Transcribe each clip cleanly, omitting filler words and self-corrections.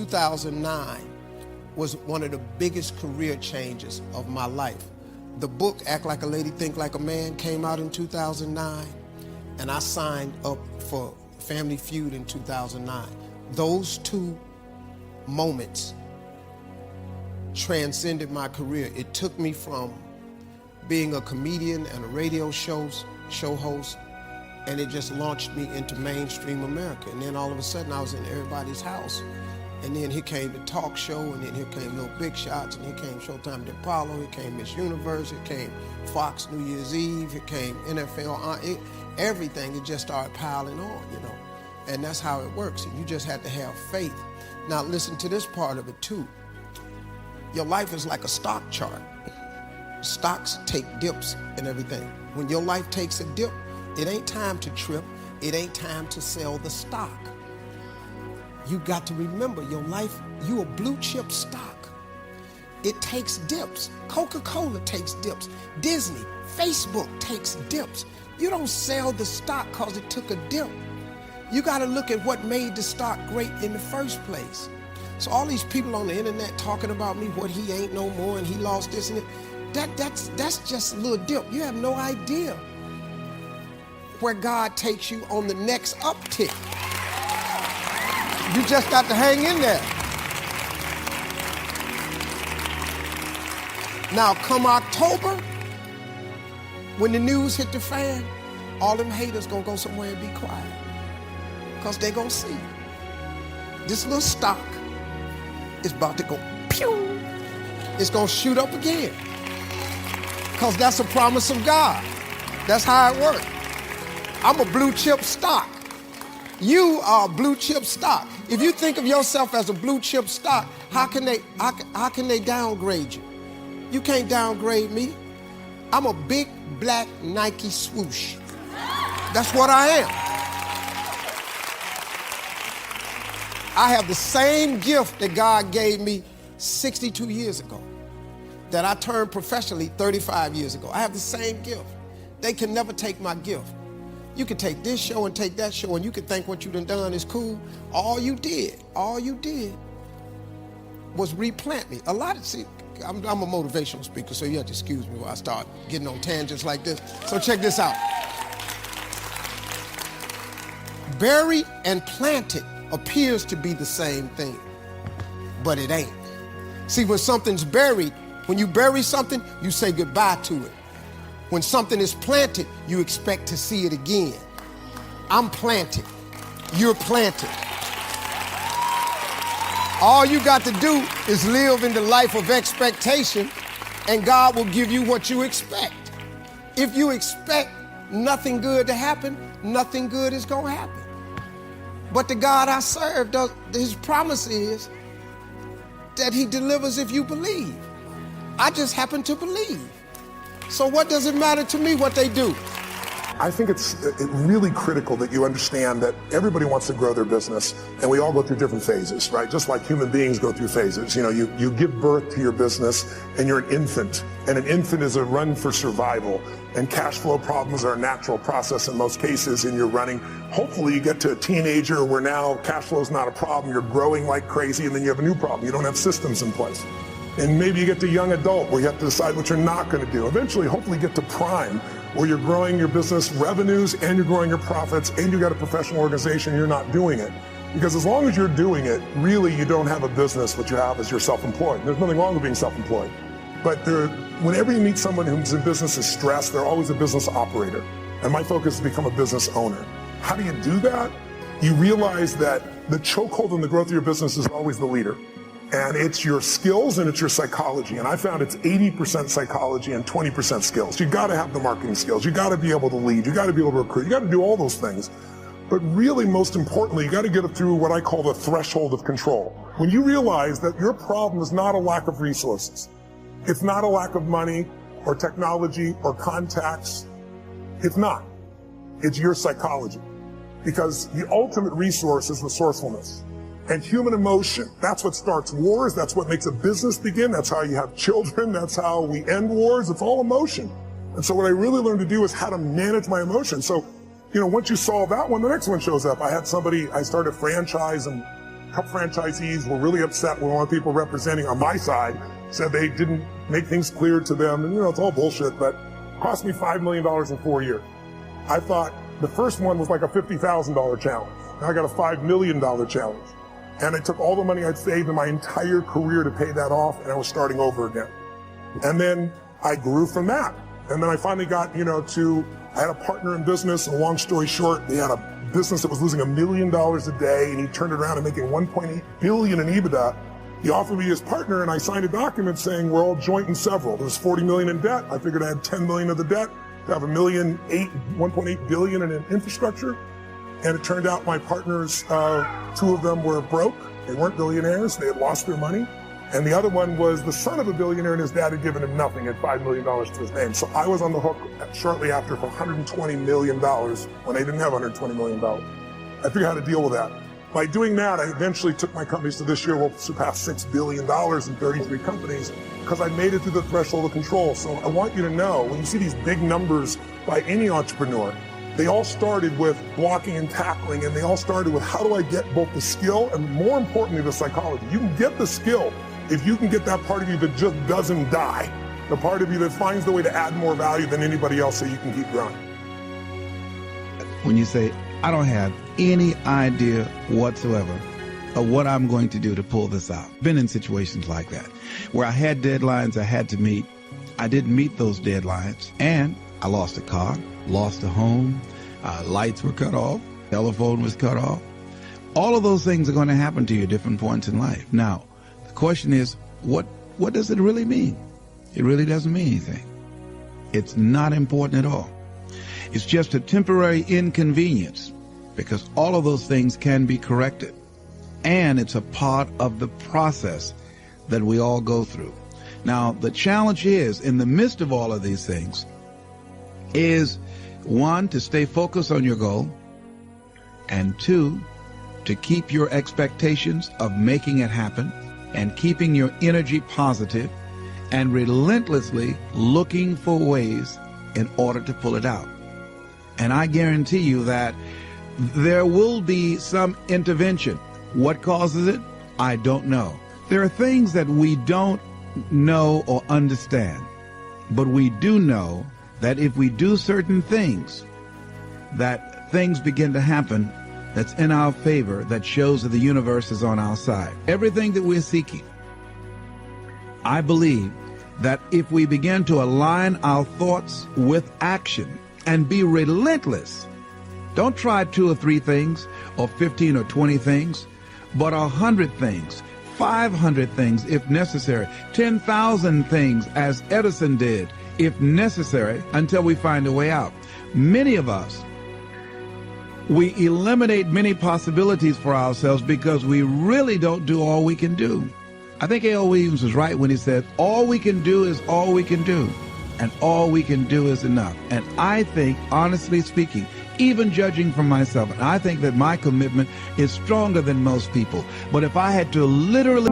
2009 was one of the biggest career changes of my life. The book, Act Like a Lady, Think Like a Man, came out in 2009, and I signed up for Family Feud in 2009. Those two moments transcended my career. It took me from being a comedian and a radio show host, and it just launched me into mainstream America. And then all of a sudden I was in everybody's house. And then here came the talk show, and then here came Little Big Shots, and here came Showtime at Apollo, here came Miss Universe, here came Fox New Year's Eve, here came NFL, everything, it just started piling on, you know. And that's how it works, and you just have to have faith. Now listen to this part of it too. Your life is like a stock chart. Stocks take dips and everything. When your life takes a dip, it ain't time to trip, it ain't time to sell the stock. You got to remember, your life, you a blue chip stock. It takes dips. Coca-Cola takes dips. Disney, Facebook takes dips. You don't sell the stock because it took a dip. You got to look at what made the stock great in the first place. So all these people on the internet talking about me, what he ain't no more and he lost this and that, that's just a little dip. You have no idea where God takes you on the next uptick. You just got to hang in there. Now, come October, when the news hit the fan, all them haters gonna go somewhere and be quiet, because they gonna see this little stock is about to go pew. It's gonna shoot up again, because that's a promise of God. That's how it works. I'm a blue chip stock. You are a blue chip stock. If you think of yourself as a blue chip stock, how can they downgrade you? You can't downgrade me. I'm a big black Nike swoosh. That's what I am. I have the same gift that God gave me 62 years ago, that I turned professionally 35 years ago. I have the same gift. They can never take my gift. You can take this show and take that show, and you can think what you done is cool. All you did was replant me. I'm a motivational speaker, so you have to excuse me while I start getting on tangents like this. So check this out. Buried and planted appears to be the same thing, but it ain't. See, when something's buried, when you bury something, you say goodbye to it. When something is planted, you expect to see it again. I'm planted. You're planted. All you got to do is live in the life of expectation, and God will give you what you expect. If you expect nothing good to happen, nothing good is going to happen. But the God I serve, his promise is that he delivers if you believe. I just happen to believe. So what does it matter to me what they do? I think it's really critical that you understand that everybody wants to grow their business, and we all go through different phases, right? Just like human beings go through phases. You know, you give birth to your business and you're an infant, and an infant is a run for survival, and cash flow problems are a natural process in most cases, and you're running. Hopefully you get to a teenager where now cash flow is not a problem, you're growing like crazy, and then you have a new problem. You don't have systems in place. And maybe you get to young adult where you have to decide what you're not going to do. Eventually, hopefully get to prime, where you're growing your business revenues and you're growing your profits and you got a professional organization, you're not doing it. Because as long as you're doing it, really you don't have a business. What you have is you're self-employed. There's nothing wrong with being self-employed. But whenever you meet someone who's in business is stressed, they're always a business operator. And my focus is to become a business owner. How do you do that? You realize that the chokehold in the growth of your business is always the leader. And it's your skills and it's your psychology. And I found it's 80% psychology and 20% skills. You gotta have the marketing skills. You gotta be able to lead. You gotta be able to recruit. You gotta do all those things. But really, most importantly, you gotta get it through what I call the threshold of control. When you realize that your problem is not a lack of resources. It's not a lack of money or technology or contacts. It's not. It's your psychology. Because the ultimate resource is resourcefulness. And human emotion, that's what starts wars, that's what makes a business begin, that's how you have children, that's how we end wars, it's all emotion. And so what I really learned to do is how to manage my emotions. So, you know, once you solve that one, the next one shows up. I started a franchise in couple franchisees were really upset when one of the people representing on my side said they didn't make things clear to them. And it's all bullshit, but it cost me $5 million in 4 years. I thought the first one was like a $50,000 challenge. Now I got a $5 million challenge. And I took all the money I'd saved in my entire career to pay that off, and I was starting over again. And then I grew from that. And then I finally got, I had a partner in business, and long story short, they had a business that was losing $1 million a day, and he turned it around and making $1.8 billion in EBITDA. He offered me his partner, and I signed a document saying we're all joint and several. There was $40 million in debt. I figured I had $10 million of the debt to have $1.8 billion in infrastructure. And it turned out my partners, two of them were broke. They weren't billionaires. They had lost their money. And the other one was the son of a billionaire, and his dad had given him nothing, had $5 million to his name. So I was on the hook shortly after for $120 million when they didn't have $120 million. I figured out how to deal with that. By doing that, I eventually took my companies to this year will surpass $6 billion in 33 companies because I made it through the threshold of control. So I want you to know, when you see these big numbers by any entrepreneur, they all started with blocking and tackling, and they all started with how do I get both the skill and, more importantly, the psychology. You can get the skill if you can get that part of you that just doesn't die, the part of you that finds the way to add more value than anybody else so you can keep growing. When you say, I don't have any idea whatsoever of what I'm going to do to pull this out. Been in situations like that, where I had deadlines I had to meet. I didn't meet those deadlines, and I lost a car, lost a home, lights were cut off, telephone was cut off. All of those things are going to happen to you at different points in life. Now, the question is, what does it really mean? It really doesn't mean anything. It's not important at all. It's just a temporary inconvenience, because all of those things can be corrected. And it's a part of the process that we all go through. Now, the challenge is, in the midst of all of these things, is one, to stay focused on your goal, and two, to keep your expectations of making it happen and keeping your energy positive and relentlessly looking for ways in order to pull it out. And I guarantee you that there will be some intervention. What causes it? I don't know. There are things that we don't know or understand, but we do know that if we do certain things, that things begin to happen that's in our favor, that shows that the universe is on our side. Everything that we're seeking, I believe that if we begin to align our thoughts with action and be relentless, don't try 2 or 3 things or 15 or 20 things, but 100 things, 500 things if necessary, 10,000 things as Edison did if necessary, until we find a way out. Many of us, we eliminate many possibilities for ourselves because we really don't do all we can do. I think A.L. Williams was right when he said, all we can do is all we can do, and all we can do is enough. And I think, honestly speaking, even judging from myself, and I think that my commitment is stronger than most people. But if I had to literally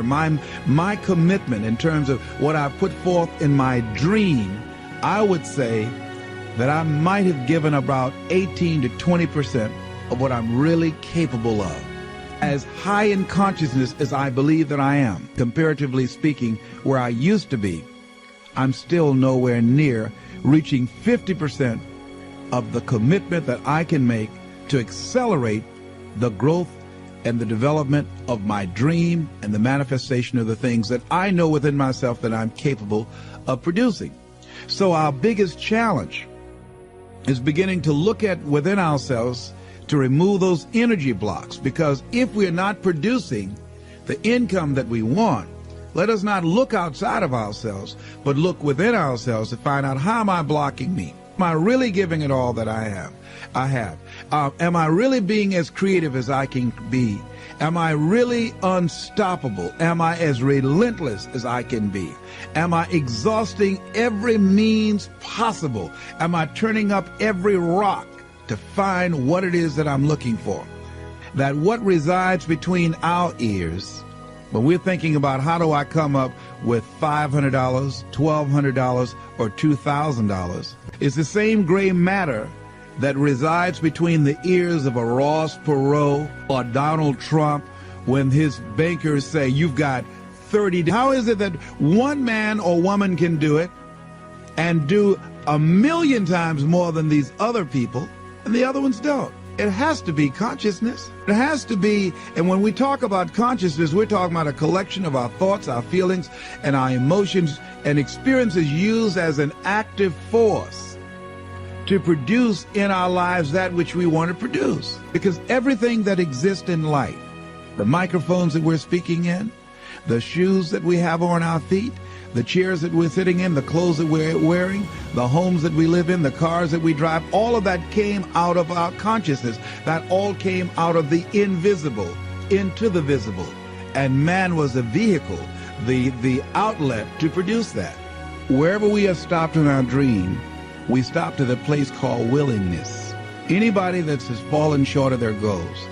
measure my commitment in terms of what I put forth in my dream, I would say that I might have given about 18 to 20% of what I'm really capable of. As high in consciousness as I believe that I am, comparatively speaking, where I used to be, I'm still nowhere near reaching 50% of the commitment that I can make to accelerate the growth and the development of my dream and the manifestation of the things that I know within myself that I'm capable of producing. So our biggest challenge is beginning to look at within ourselves to remove those energy blocks, because if we're not producing the income that we want, let us not look outside of ourselves, but look within ourselves to find out, how am I blocking me? Am I really giving it all that I have? Am I really being as creative as I can be? Am I really unstoppable? Am I as relentless as I can be? Am I exhausting every means possible? Am I turning up every rock to find what it is that I'm looking for? That what resides between our ears, when we're thinking about how do I come up with $500, $1,200, or $2,000, is the same gray matter that resides between the ears of a Ross Perot or Donald Trump when his bankers say, you've got 30 days. How is it that one man or woman can do it and do 1,000,000 times more than these other people and the other ones don't? It has to be consciousness. It has to be, and when we talk about consciousness, we're talking about a collection of our thoughts, our feelings, and our emotions and experiences used as an active force to produce in our lives that which we want to produce. Because everything that exists in life, the microphones that we're speaking in, the shoes that we have on our feet, the chairs that we're sitting in, the clothes that we're wearing, the homes that we live in, the cars that we drive, all of that came out of our consciousness. That all came out of the invisible into the visible. And man was the vehicle, the outlet to produce that. Wherever we have stopped in our dream, we stopped at a place called willingness. Anybody that's has fallen short of their goals,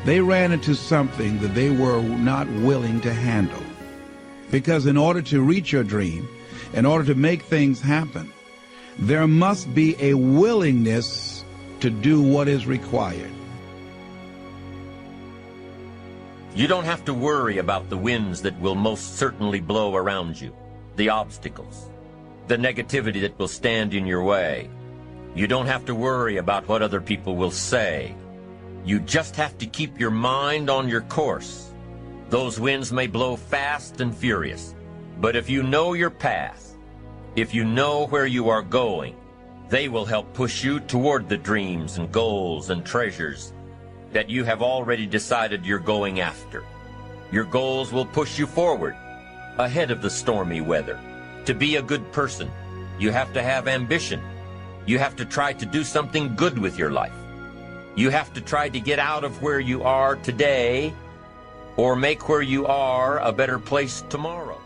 they ran into something that they were not willing to handle. Because in order to reach your dream, in order to make things happen, there must be a willingness to do what is required. You don't have to worry about the winds that will most certainly blow around you, the obstacles, the negativity that will stand in your way. You don't have to worry about what other people will say. You just have to keep your mind on your course. Those winds may blow fast and furious, but if you know your path, if you know where you are going, they will help push you toward the dreams and goals and treasures that you have already decided you're going after. Your goals will push you forward, ahead of the stormy weather. To be a good person, you have to have ambition. You have to try to do something good with your life. You have to try to get out of where you are today or make where you are a better place tomorrow.